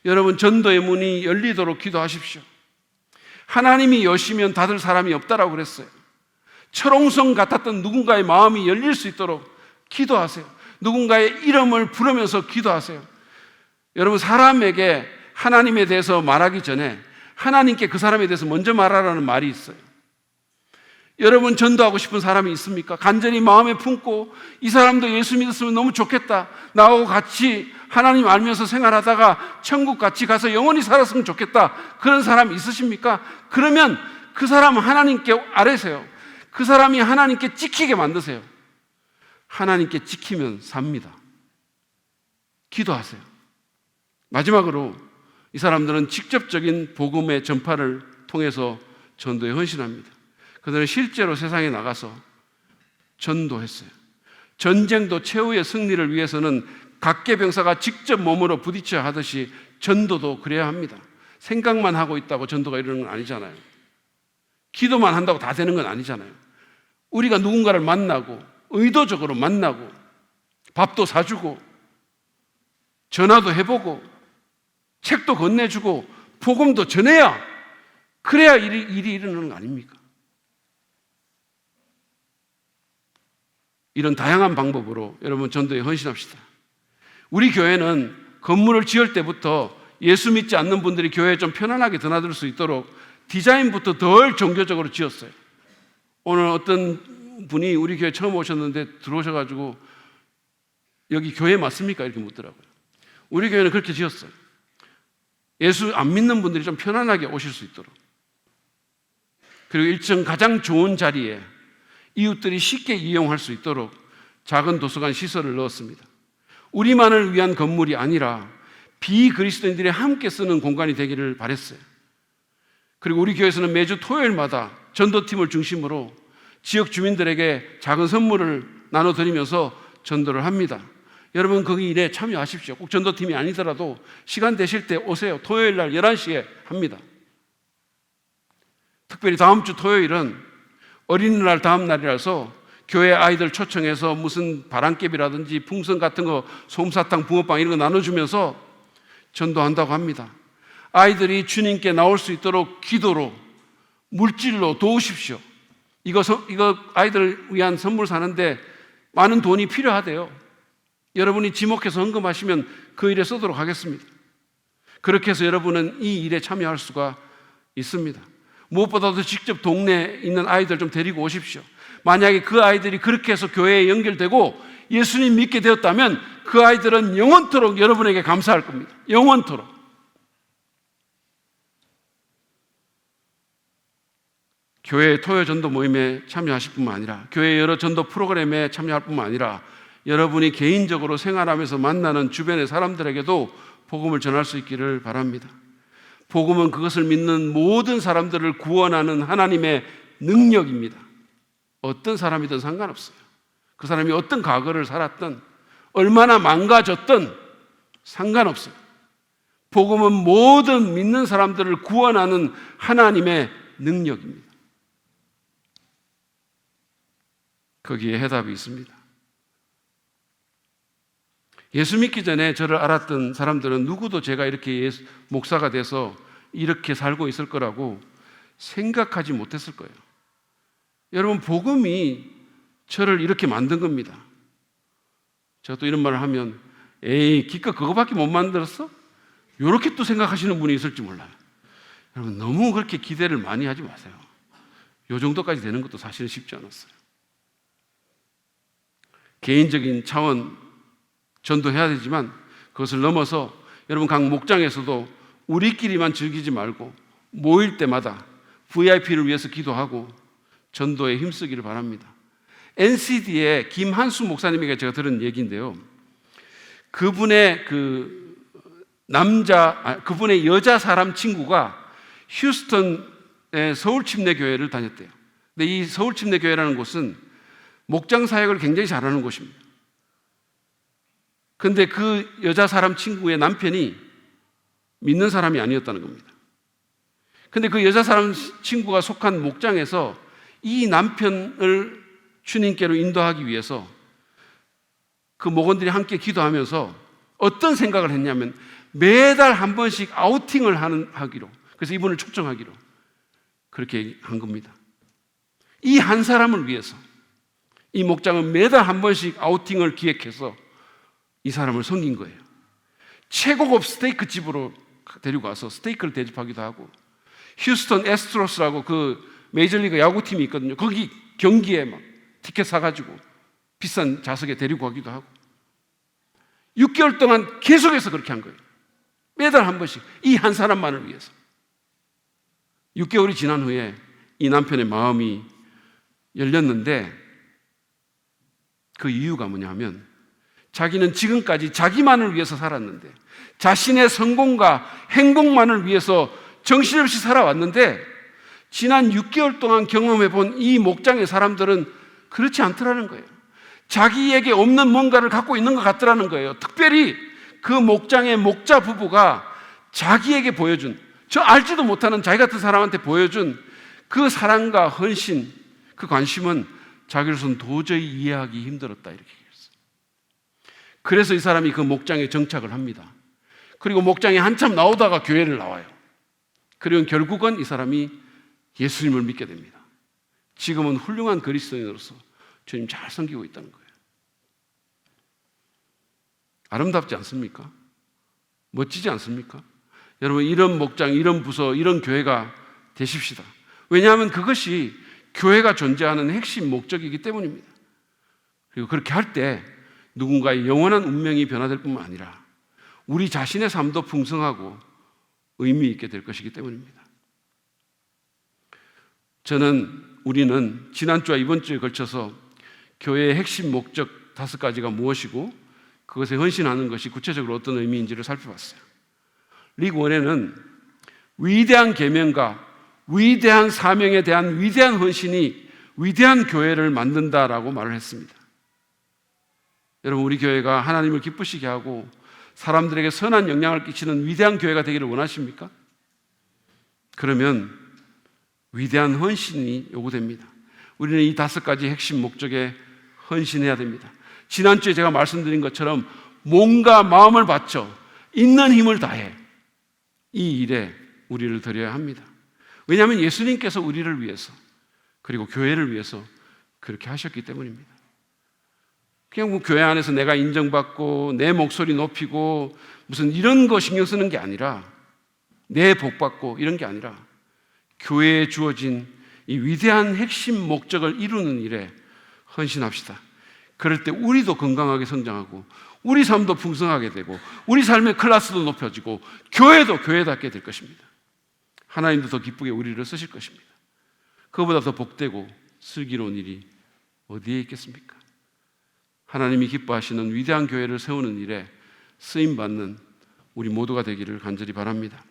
여러분, 전도의 문이 열리도록 기도하십시오. 하나님이 여시면 닫을 사람이 없다라고 그랬어요. 철옹성 같았던 누군가의 마음이 열릴 수 있도록 기도하세요. 누군가의 이름을 부르면서 기도하세요. 여러분, 사람에게 하나님에 대해서 말하기 전에 하나님께 그 사람에 대해서 먼저 말하라는 말이 있어요. 여러분, 전도하고 싶은 사람이 있습니까? 간절히 마음에 품고 이 사람도 예수 믿었으면 너무 좋겠다, 나하고 같이 하나님 알면서 생활하다가 천국 같이 가서 영원히 살았으면 좋겠다, 그런 사람 있으십니까? 그러면 그 사람은 하나님께 아뢰세요. 그 사람이 하나님께 찍히게 만드세요. 하나님께 찍히면 삽니다. 기도하세요. 마지막으로, 이 사람들은 직접적인 복음의 전파를 통해서 전도에 헌신합니다. 그들은 실제로 세상에 나가서 전도했어요. 전쟁도 최후의 승리를 위해서는 각계병사가 직접 몸으로 부딪혀야 하듯이 전도도 그래야 합니다. 생각만 하고 있다고 전도가 이러는 건 아니잖아요. 기도만 한다고 다 되는 건 아니잖아요. 우리가 누군가를 만나고 의도적으로 만나고 밥도 사주고 전화도 해보고 책도 건네주고 복음도 전해야, 그래야 일이 일어나는 거 아닙니까? 이런 다양한 방법으로 여러분 전도에 헌신합시다. 우리 교회는 건물을 지을 때부터 예수 믿지 않는 분들이 교회에 좀 편안하게 드나들 수 있도록 디자인부터 덜 종교적으로 지었어요. 오늘 어떤 분이 우리 교회 처음 오셨는데 들어오셔가지고 여기 교회 맞습니까? 이렇게 묻더라고요. 우리 교회는 그렇게 지었어요. 예수 안 믿는 분들이 좀 편안하게 오실 수 있도록. 그리고 일정 가장 좋은 자리에 이웃들이 쉽게 이용할 수 있도록 작은 도서관 시설을 넣었습니다. 우리만을 위한 건물이 아니라 비그리스도인들이 함께 쓰는 공간이 되기를 바랬어요. 그리고 우리 교회에서는 매주 토요일마다 전도팀을 중심으로 지역 주민들에게 작은 선물을 나눠드리면서 전도를 합니다. 여러분 거기 일에 참여하십시오. 꼭 전도팀이 아니더라도 시간 되실 때 오세요. 토요일 날 11시에 합니다. 특별히 다음 주 토요일은 어린이날 다음 날이라서 교회 아이들 초청해서 무슨 바람개비라든지 풍선 같은 거, 솜사탕, 붕어빵 이런 거 나눠주면서 전도한다고 합니다. 아이들이 주님께 나올 수 있도록 기도로, 물질로 도우십시오. 이거 아이들을 위한 선물 사는데 많은 돈이 필요하대요. 여러분이 지목해서 헌금하시면 그 일에 쓰도록 하겠습니다. 그렇게 해서 여러분은 이 일에 참여할 수가 있습니다. 무엇보다도 직접 동네에 있는 아이들 좀 데리고 오십시오. 만약에 그 아이들이 그렇게 해서 교회에 연결되고 예수님 믿게 되었다면 그 아이들은 영원토록 여러분에게 감사할 겁니다. 영원토록. 교회 토요 전도 모임에 참여하실 뿐만 아니라 교회 여러 전도 프로그램에 참여할 뿐만 아니라 여러분이 개인적으로 생활하면서 만나는 주변의 사람들에게도 복음을 전할 수 있기를 바랍니다. 복음은 그것을 믿는 모든 사람들을 구원하는 하나님의 능력입니다. 어떤 사람이든 상관없어요. 그 사람이 어떤 과거를 살았든 얼마나 망가졌든 상관없어요. 복음은 모든 믿는 사람들을 구원하는 하나님의 능력입니다. 거기에 해답이 있습니다. 예수 믿기 전에 저를 알았던 사람들은 누구도 제가 이렇게 목사가 돼서 이렇게 살고 있을 거라고 생각하지 못했을 거예요. 여러분, 복음이 저를 이렇게 만든 겁니다. 제가 또 이런 말을 하면 에이, 기껏 그거밖에 못 만들었어? 이렇게 또 생각하시는 분이 있을지 몰라요. 여러분, 너무 그렇게 기대를 많이 하지 마세요. 이 정도까지 되는 것도 사실은 쉽지 않았어요. 개인적인 차원 전도해야 되지만 그것을 넘어서 여러분 각 목장에서도 우리끼리만 즐기지 말고 모일 때마다 VIP를 위해서 기도하고 전도에 힘쓰기를 바랍니다. NCD의 김한수 목사님에게 제가 들은 얘기인데요. 그분의 그분의 여자 사람 친구가 휴스턴의 서울침례교회를 다녔대요. 근데 이 서울침례교회라는 곳은 목장 사역을 굉장히 잘하는 곳입니다. 그런데 그 여자 사람 친구의 남편이 믿는 사람이 아니었다는 겁니다. 그런데 그 여자 사람 친구가 속한 목장에서 이 남편을 주님께로 인도하기 위해서 그 목원들이 함께 기도하면서 어떤 생각을 했냐면 매달 한 번씩 아우팅을 하기로, 그래서 이분을 초청하기로 그렇게 한 겁니다. 이 한 사람을 위해서 이 목장은 매달 한 번씩 아우팅을 기획해서 이 사람을 섬긴 거예요. 최고급 스테이크 집으로 데리고 가서 스테이크를 대접하기도 하고, 휴스턴 애스트로스라고 그 메이저리그 야구팀이 있거든요. 거기 경기에 막 티켓 사가지고 비싼 좌석에 데리고 가기도 하고, 6개월 동안 계속해서 그렇게 한 거예요. 매달 한 번씩 이 한 사람만을 위해서. 6개월이 지난 후에 이 남편의 마음이 열렸는데 그 이유가 뭐냐면 자기는 지금까지 자기만을 위해서 살았는데, 자신의 성공과 행복만을 위해서 정신없이 살아왔는데 지난 6개월 동안 경험해 본 이 목장의 사람들은 그렇지 않더라는 거예요. 자기에게 없는 뭔가를 갖고 있는 것 같더라는 거예요. 특별히 그 목장의 목자 부부가 자기에게 보여준, 저 알지도 못하는 자기 같은 사람한테 보여준 그 사랑과 헌신, 그 관심은 자기로서는 도저히 이해하기 힘들었다, 이렇게 얘기했어요. 그래서 이 사람이 그 목장에 정착을 합니다. 그리고 목장에 한참 나오다가 교회를 나와요. 그리고 결국은 이 사람이 예수님을 믿게 됩니다. 지금은 훌륭한 그리스도인으로서 주님 잘 섬기고 있다는 거예요. 아름답지 않습니까? 멋지지 않습니까? 여러분, 이런 목장, 이런 부서, 이런 교회가 되십시다. 왜냐하면 그것이 교회가 존재하는 핵심 목적이기 때문입니다. 그리고 그렇게 할 때 누군가의 영원한 운명이 변화될 뿐만 아니라 우리 자신의 삶도 풍성하고 의미 있게 될 것이기 때문입니다. 우리는 지난주와 이번 주에 걸쳐서 교회의 핵심 목적 5가지가 무엇이고 그것에 헌신하는 것이 구체적으로 어떤 의미인지를 살펴봤어요. 리그 1에는 위대한 계명과 위대한 사명에 대한 위대한 헌신이 위대한 교회를 만든다라고 말을 했습니다. 여러분, 우리 교회가 하나님을 기쁘시게 하고 사람들에게 선한 영향을 끼치는 위대한 교회가 되기를 원하십니까? 그러면 위대한 헌신이 요구됩니다. 우리는 이 5가지 핵심 목적에 헌신해야 됩니다. 지난주에 제가 말씀드린 것처럼 몸과 마음을 바쳐 있는 힘을 다해 이 일에 우리를 드려야 합니다. 왜냐하면 예수님께서 우리를 위해서 그리고 교회를 위해서 그렇게 하셨기 때문입니다. 그냥 뭐 교회 안에서 내가 인정받고 내 목소리 높이고 무슨 이런 거 신경 쓰는 게 아니라 내 복받고 이런 게 아니라 교회에 주어진 이 위대한 핵심 목적을 이루는 일에 헌신합시다. 그럴 때 우리도 건강하게 성장하고 우리 삶도 풍성하게 되고 우리 삶의 클래스도 높여지고 교회도 교회답게 될 것입니다. 하나님도 더 기쁘게 우리를 쓰실 것입니다. 그보다 더 복되고 슬기로운 일이 어디에 있겠습니까? 하나님이 기뻐하시는 위대한 교회를 세우는 일에 쓰임받는 우리 모두가 되기를 간절히 바랍니다.